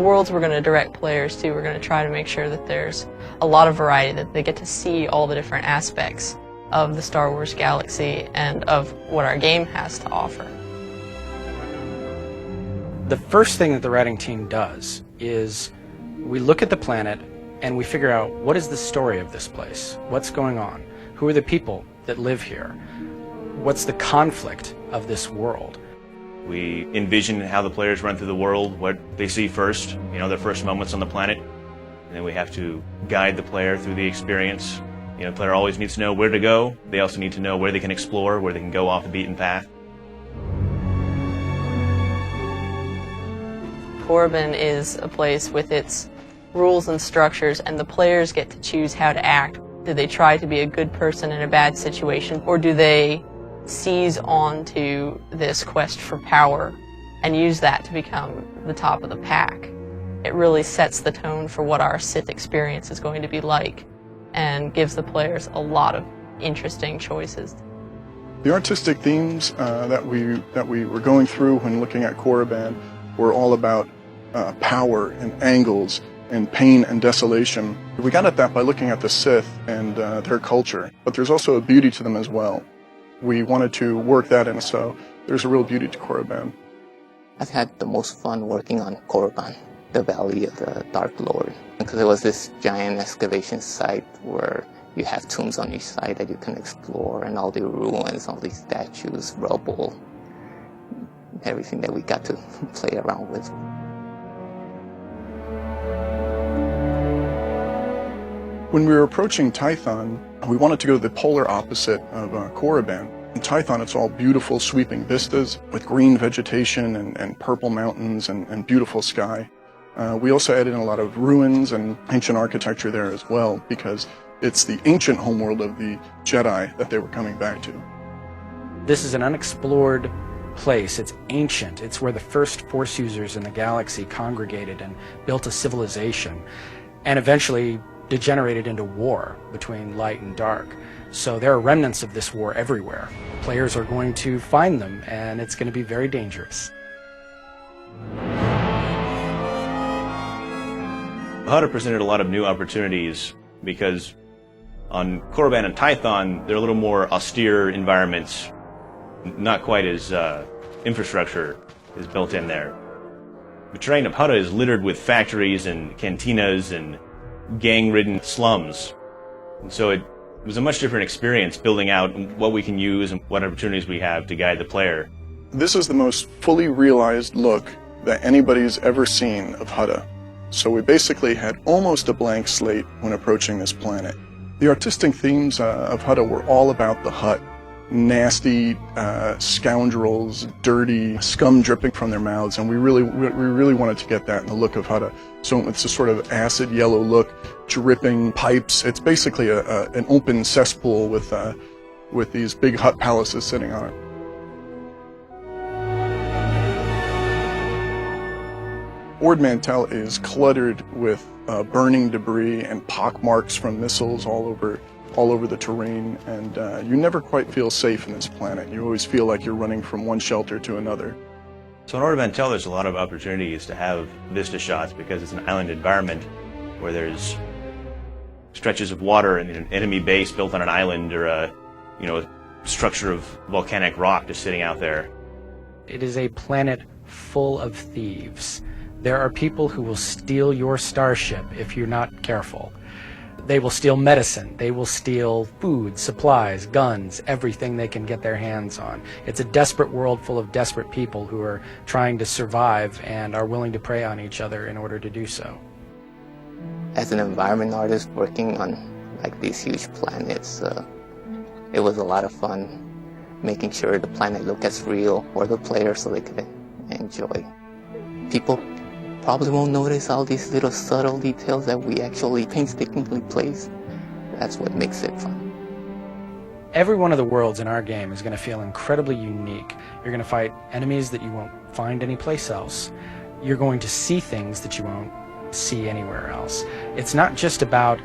worlds we're going to direct players to, we're going to try to make sure that there's a lot of variety, that they get to see all the different aspects of the Star Wars galaxy and of what our game has to offer. The first thing that the writing team does is we look at the planet and we figure out what is the story of this place, what's going on, who are the people that live here, what's the conflict of this world. We envision how the players run through the world, what they see first, their first moments on the planet, and then we have to guide the player through the experience. The player always needs to know where to go. They also need to know where they can explore, where they can go off the beaten path. Korriban is a place with its rules and structures, and the players get to choose how to act. Do they try to be a good person in a bad situation, or do they seize on to this quest for power and use that to become the top of the pack? It really sets the tone for what our Sith experience is going to be like and gives the players a lot of interesting choices. The artistic themes that we were going through when looking at Korriban were all about power and angles and pain and desolation. We got at that by looking at the Sith and their culture, but there's also a beauty to them as well. We wanted to work that in, so there's a real beauty to Korriban. I've had the most fun working on Korriban, the Valley of the Dark Lord, because it was this giant excavation site where you have tombs on each side that you can explore, and all the ruins, all these statues, rubble, everything that we got to play around with. When we were approaching Tython, we wanted to go to the polar opposite of Korriban. In Tython, it's all beautiful sweeping vistas with green vegetation and purple mountains and beautiful sky. We also added in a lot of ruins and ancient architecture there as well, because it's the ancient homeworld of the Jedi that they were coming back to. This is an unexplored place. It's ancient. It's where the first Force users in the galaxy congregated and built a civilization, and eventually degenerated into war between light and dark. So there are remnants of this war everywhere. Players are going to find them, and it's going to be very dangerous. Hutta presented a lot of new opportunities because on Korriban and Tython, they're a little more austere environments, not quite as infrastructure is built in there. The terrain of Hutta is littered with factories and cantinas and gang-ridden slums. And so it was a much different experience building out what we can use and what opportunities we have to guide the player. This is the most fully realized look that anybody's ever seen of Hutta. So we basically had almost a blank slate when approaching this planet. The artistic themes of Hutta were all about the Hutt. Nasty scoundrels, dirty, scum dripping from their mouths, and we really wanted to get that in the look of Hutta. So it's a sort of acid yellow look, dripping pipes. It's basically an open cesspool with these big Hutt palaces sitting on it. Ord Mantell is cluttered with burning debris and pockmarks from missiles all over the terrain, and you never quite feel safe in this planet. You always feel like you're running from one shelter to another. So in Ord Mantell, there's a lot of opportunities to have vista shots because it's an island environment where there's stretches of water and an enemy base built on an island, or a structure of volcanic rock just sitting out there. It is a planet full of thieves. There are people who will steal your starship if you're not careful. They will steal medicine, they will steal food, supplies, guns, everything they can get their hands on. It's a desperate world full of desperate people who are trying to survive and are willing to prey on each other in order to do so. As an environment artist working on these huge planets, it was a lot of fun making sure the planet looked as real for the players so they could enjoy. People probably won't notice all these little subtle details that we actually painstakingly place. That's what makes it fun. Every one of the worlds in our game is going to feel incredibly unique. You're going to fight enemies that you won't find anyplace else. You're going to see things that you won't see anywhere else. It's not just about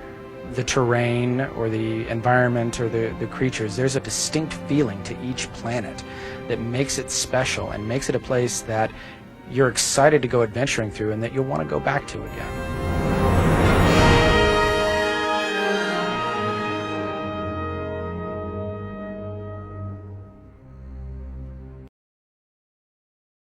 the terrain or the environment or the creatures. There's a distinct feeling to each planet that makes it special and makes it a place that you're excited to go adventuring through and that you'll want to go back to again.